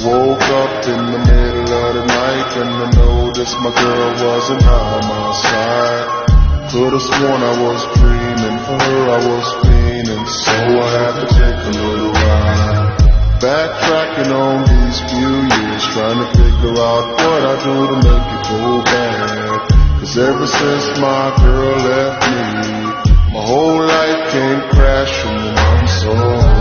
Woke up in the middle of the night and I noticed my girl wasn't by my side. Could've sworn I was dreaming, for her I was fiending, so I had to take a little ride. Backtracking on these few years, trying to figure out what I do to make it go bad. Cause ever since my girl left me, my whole life came crashing and I'm so